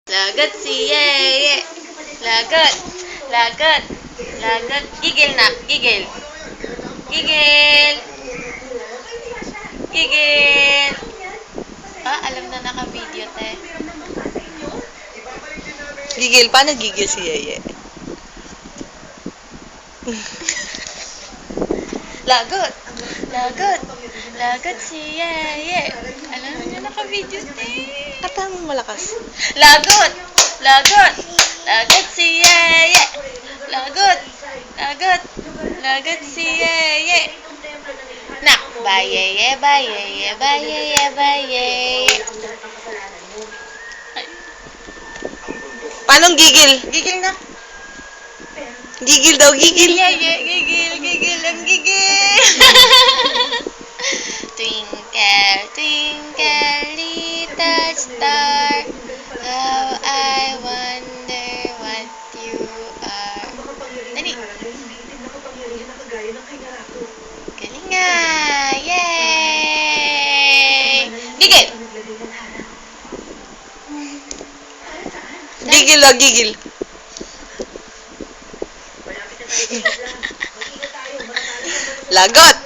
Lagot si Yeye. Lagot. Lagot. Lagot. Gigil na. Gigil. Gigil. Gigil. Ah, alam na naka-video, te. Gigil. Paano gigil si Yeye? Lagot. Lagot. Lagot si Yeye. Alam na naka-video, te. Kata mo malakas. Lagot! Lagot! Lagot si Yeye! Lagot! Lagot! Lagot si Yeye! Nak! Bayeye, bayeye, bayeye, bayeye. Paano gigil? Gigil na. Gigil daw, gigil. Yeye, gigil, gigil, ang gigil. Twinkle, twinkle, little star, how I wonder what you are. Dali. Galing nga. Yay! Gigil! Gigil daw, gigil. Lagot!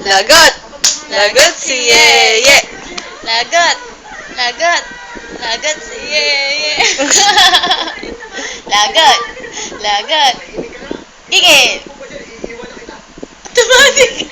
Lagot! Lagot si Yeye! Lagot! Lagot! Lagot si Yeye! Lagot! Lagot! Gigil! Automatic!